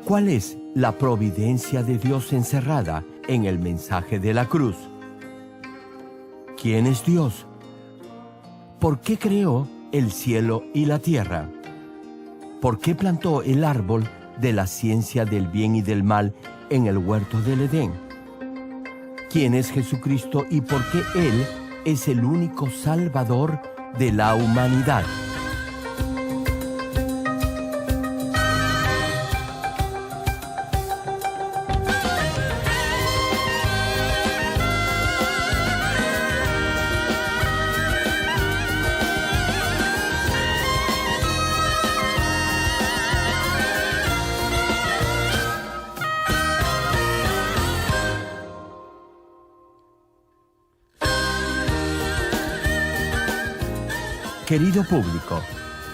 ¿Cuál es la providencia de Dios encerrada en el mensaje de la cruz? ¿Quién es Dios? ¿Por qué creó el cielo y la tierra? ¿Por qué plantó el árbol de la ciencia del bien y del mal en el huerto del Edén? ¿Quién es Jesucristo y por qué Él es el único Salvador de la humanidad? Querido público,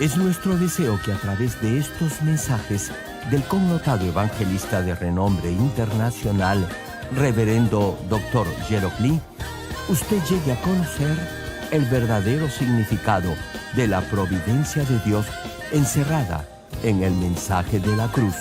es nuestro deseo que a través de estos mensajes del connotado evangelista de renombre internacional, Reverendo Dr. Gerald Lee, usted llegue a conocer el verdadero significado de la providencia de Dios encerrada en el mensaje de la cruz.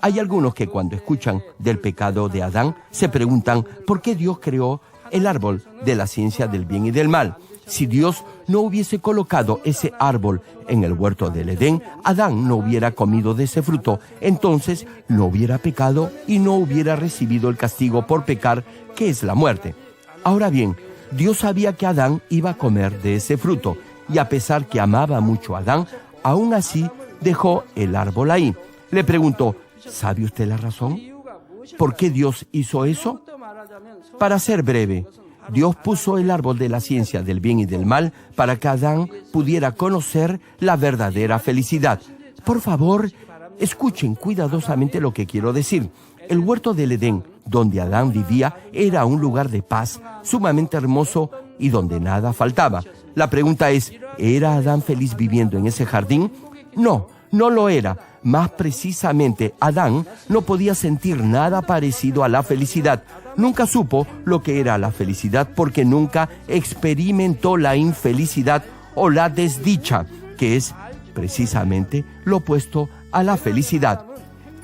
Hay algunos que cuando escuchan del pecado de Adán se preguntan por qué Dios creó el árbol de la ciencia del bien y del mal. Si Dios no hubiese colocado ese árbol en el huerto del Edén, Adán no hubiera comido de ese fruto, entonces no hubiera pecado y no hubiera recibido el castigo por pecar, que es la muerte. Ahora bien, Dios sabía que Adán iba a comer de ese fruto, y a pesar que amaba mucho a Adán, aún así dejó el árbol ahí. Le preguntó, ¿sabe usted la razón? ¿Por qué Dios hizo eso? Para ser breve, Dios puso el árbol de la ciencia del bien y del mal para que Adán pudiera conocer la verdadera felicidad. Por favor, escuchen cuidadosamente lo que quiero decir. El huerto del Edén, donde Adán vivía, era un lugar de paz, sumamente hermoso y donde nada faltaba. La pregunta es, ¿era Adán feliz viviendo en ese jardín? No, no lo era. Más precisamente, Adán no podía sentir nada parecido a la felicidad. Nunca supo lo que era la felicidad porque nunca experimentó la infelicidad o la desdicha, que es precisamente lo opuesto a la felicidad.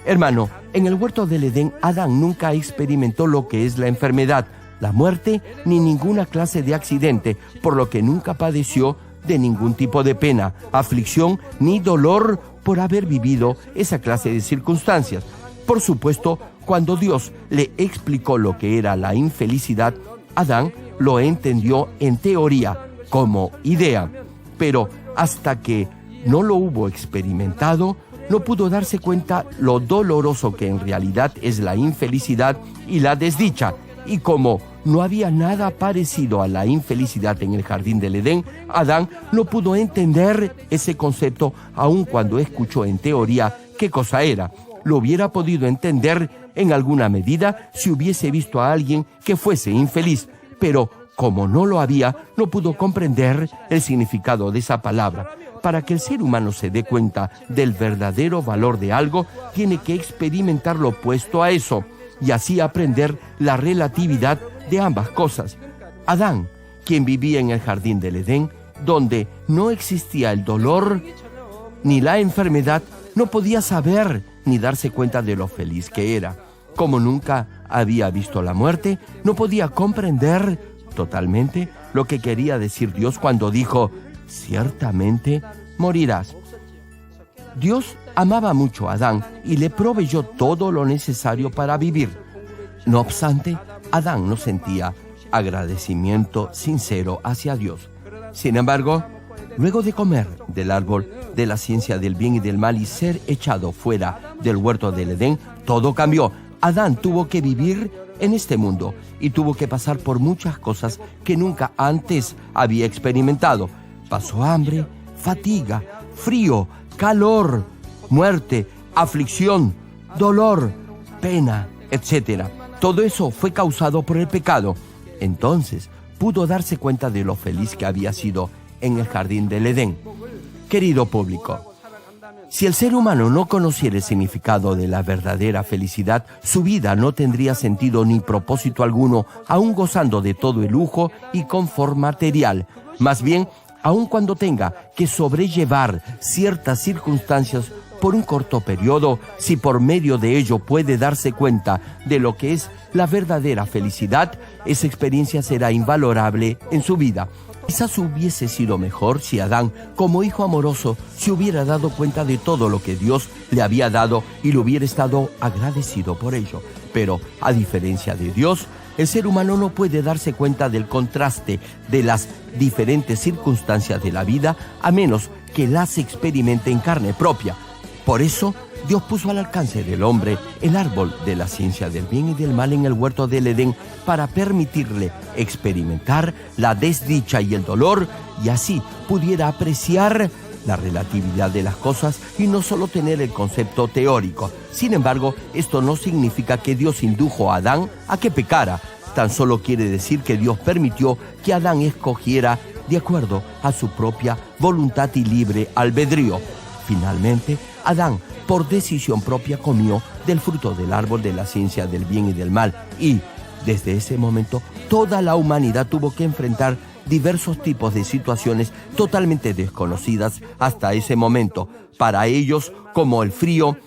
Hermano, en el huerto del Edén, Adán nunca experimentó lo que es la enfermedad, la muerte, ni ninguna clase de accidente, por lo que nunca padeció de ningún tipo de pena, aflicción ni dolor por haber vivido esa clase de circunstancias. Por supuesto, cuando Dios le explicó lo que era la infelicidad, Adán lo entendió en teoría, como idea, pero hasta que no lo hubo experimentado, no pudo darse cuenta lo doloroso que en realidad es la infelicidad y la desdicha. Y como no había nada parecido a la infelicidad en el jardín del Edén, Adán no pudo entender ese concepto aun cuando escuchó en teoría qué cosa era. Lo hubiera podido entender en alguna medida si hubiese visto a alguien que fuese infeliz, pero como no lo había, no pudo comprender el significado de esa palabra. Para que el ser humano se dé cuenta del verdadero valor de algo, tiene que experimentar lo opuesto a eso, y así aprender la relatividad de ambas cosas. Adán, quien vivía en el jardín del Edén, donde no existía el dolor ni la enfermedad, no podía saber ni darse cuenta de lo feliz que era. Como nunca había visto la muerte, no podía comprender totalmente lo que quería decir Dios cuando dijo, ciertamente morirás. Dios amaba mucho a Adán y le proveyó todo lo necesario para vivir. No obstante, Adán no sentía agradecimiento sincero hacia Dios. Sin embargo, luego de comer del árbol de la ciencia del bien y del mal y ser echado fuera del huerto del Edén, todo cambió. Adán tuvo que vivir en este mundo y tuvo que pasar por muchas cosas que nunca antes había experimentado. Pasó hambre, fatiga, frío, calor, muerte, aflicción, dolor, pena, etc. Todo eso fue causado por el pecado. Entonces pudo darse cuenta de lo feliz que había sido en el jardín del Edén. Querido público, Si el ser humano no conociera el significado de la verdadera felicidad, su vida no tendría sentido ni propósito alguno, aun gozando de todo el lujo y confort material. Más bien, aun cuando tenga que sobrellevar ciertas circunstancias por un corto periodo, si por medio de ello puede darse cuenta de lo que es la verdadera felicidad, esa experiencia será invalorable en su vida. Quizás hubiese sido mejor si Adán, como hijo amoroso, se hubiera dado cuenta de todo lo que Dios le había dado y le hubiera estado agradecido por ello. Pero, a diferencia de Dios, el ser humano no puede darse cuenta del contraste de las diferentes circunstancias de la vida a menos que las experimente en carne propia. Por eso, Dios puso al alcance del hombre el árbol de la ciencia del bien y del mal en el huerto del Edén para permitirle experimentar la desdicha y el dolor y así pudiera apreciar la relatividad de las cosas y no solo tener el concepto teórico. Sin embargo, esto no significa que Dios indujo a Adán a que pecara. Tan solo quiere decir que Dios permitió que Adán escogiera de acuerdo a su propia voluntad y libre albedrío. Finalmente, Adán, por decisión propia, comió del fruto del árbol de la ciencia del bien y del mal y, desde ese momento, toda la humanidad tuvo que enfrentar diversos tipos de situaciones totalmente desconocidas hasta ese momento para ellos, como el frío,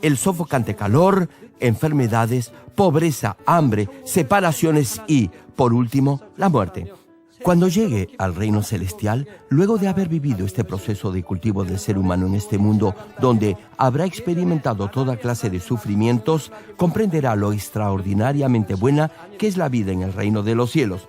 el sofocante calor, enfermedades, pobreza, hambre, separaciones y, por último, la muerte. Cuando llegue al reino celestial, luego de haber vivido este proceso de cultivo del ser humano en este mundo, donde habrá experimentado toda clase de sufrimientos, comprenderá lo extraordinariamente buena que es la vida en el reino de los cielos.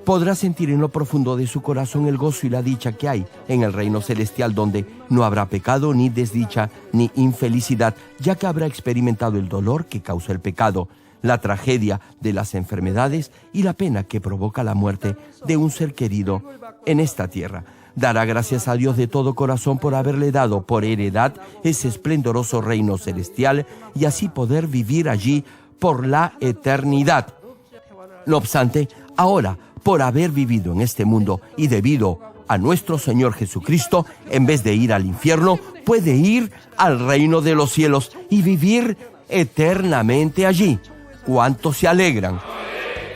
Podrá sentir en lo profundo de su corazón el gozo y la dicha que hay en el reino celestial, donde no habrá pecado, ni desdicha, ni infelicidad, ya que habrá experimentado el dolor que causa el pecado, la tragedia de las enfermedades y la pena que provoca la muerte de un ser querido en esta tierra. Dará gracias a Dios de todo corazón por haberle dado por heredad ese esplendoroso reino celestial y así poder vivir allí por la eternidad. No obstante, ahora, por haber vivido en este mundo y debido a nuestro Señor Jesucristo, en vez de ir al infierno, puede ir al reino de los cielos y vivir eternamente allí. ¿Cuántos se alegran?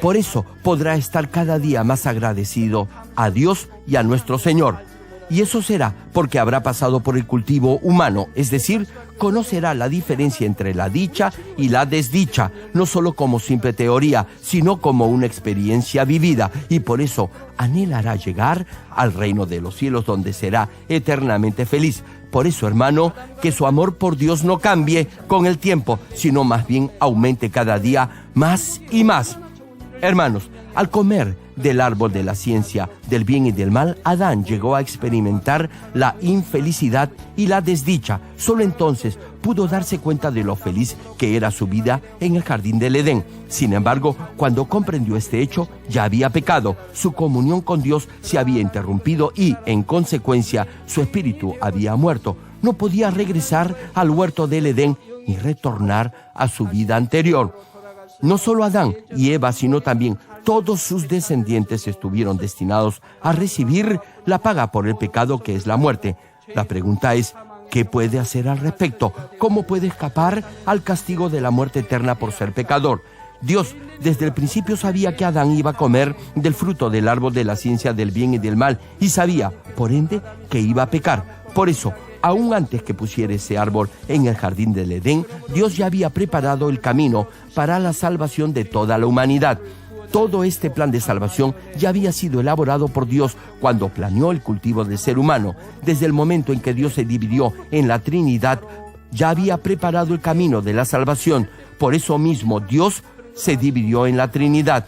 Por eso podrá estar cada día más agradecido a Dios y a nuestro Señor. Y eso será porque habrá pasado por el cultivo humano, es decir, conocerá la diferencia entre la dicha y la desdicha, no solo como simple teoría, sino como una experiencia vivida, y por eso anhelará llegar al reino de los cielos, donde será eternamente feliz. Por eso, hermano, que su amor por Dios no cambie con el tiempo, sino más bien aumente cada día más y más. Hermanos, al comer del árbol de la ciencia del bien y del mal, Adán llegó a experimentar la infelicidad y la desdicha. Solo entonces pudo darse cuenta de lo feliz que era su vida en el jardín del Edén. Sin embargo, cuando comprendió este hecho, ya había pecado. Su comunión con Dios se había interrumpido y, en consecuencia, su espíritu había muerto. No podía regresar al huerto del Edén ni retornar a su vida anterior. No solo Adán y Eva, sino también todos sus descendientes estuvieron destinados a recibir la paga por el pecado, que es la muerte. La pregunta es, ¿qué puede hacer al respecto? ¿Cómo puede escapar al castigo de la muerte eterna por ser pecador? Dios desde el principio sabía que Adán iba a comer del fruto del árbol de la ciencia del bien y del mal y sabía, por ende, que iba a pecar. Por eso, aún antes que pusiera ese árbol en el jardín del Edén, Dios ya había preparado el camino para la salvación de toda la humanidad. Todo este plan de salvación ya había sido elaborado por Dios cuando planeó el cultivo del ser humano. Desde el momento en que Dios se dividió en la Trinidad, ya había preparado el camino de la salvación. Por eso mismo, Dios se dividió en la Trinidad.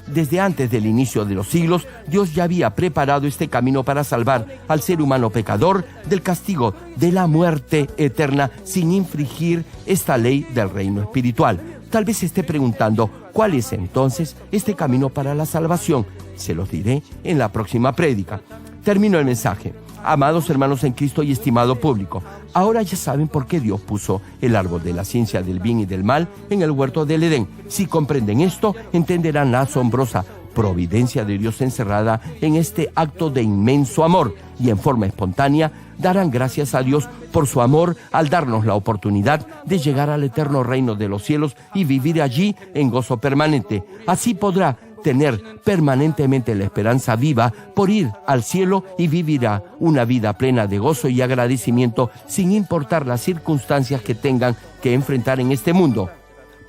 Desde antes del inicio de los siglos, Dios ya había preparado este camino para salvar al ser humano pecador del castigo de la muerte eterna sin infringir esta ley del reino espiritual. Tal vez se esté preguntando, ¿cuál es entonces este camino para la salvación? Se los diré en la próxima prédica. Termino el mensaje. Amados hermanos en Cristo y estimado público, ahora ya saben por qué Dios puso el árbol de la ciencia del bien y del mal en el huerto del Edén. Si comprenden esto, entenderán la asombrosa providencia de Dios encerrada en este acto de inmenso amor, y en forma espontánea darán gracias a Dios por su amor al darnos la oportunidad de llegar al eterno reino de los cielos y vivir allí en gozo permanente. Así podrá tener permanentemente la esperanza viva por ir al cielo y vivirá una vida plena de gozo y agradecimiento sin importar las circunstancias que tengan que enfrentar en este mundo.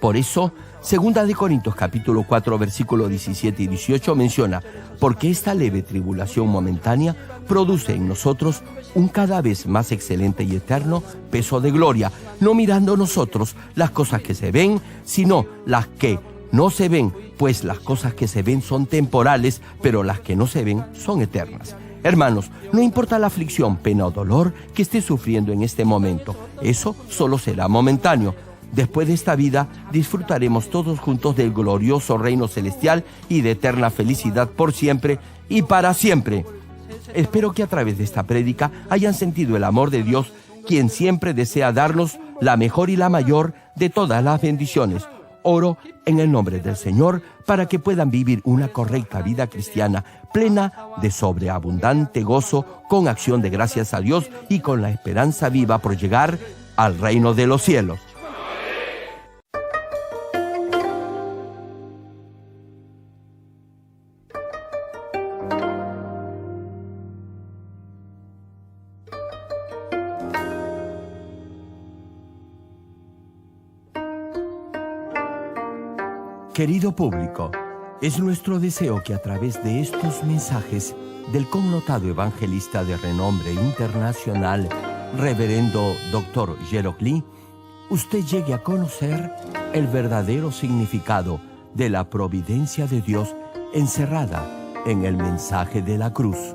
Por eso, 2 Corintios capítulo 4, versículos 17 y 18 menciona: porque esta leve tribulación momentánea produce en nosotros un cada vez más excelente y eterno peso de gloria, no mirando nosotros las cosas que se ven, sino las que no se ven, pues las cosas que se ven son temporales, pero las que no se ven son eternas. Hermanos, no importa la aflicción, pena o dolor que esté sufriendo en este momento, eso solo será momentáneo. Después de esta vida, disfrutaremos todos juntos del glorioso reino celestial y de eterna felicidad por siempre y para siempre. Espero que a través de esta prédica hayan sentido el amor de Dios, quien siempre desea darnos la mejor y la mayor de todas las bendiciones. Oro en el nombre del Señor para que puedan vivir una correcta vida cristiana, plena de sobreabundante gozo, con acción de gracias a Dios y con la esperanza viva por llegar al reino de los cielos. Querido público, es nuestro deseo que a través de estos mensajes del connotado evangelista de renombre internacional, Reverendo Dr. Gerald Lee, usted llegue a conocer el verdadero significado de la providencia de Dios encerrada en el mensaje de la cruz.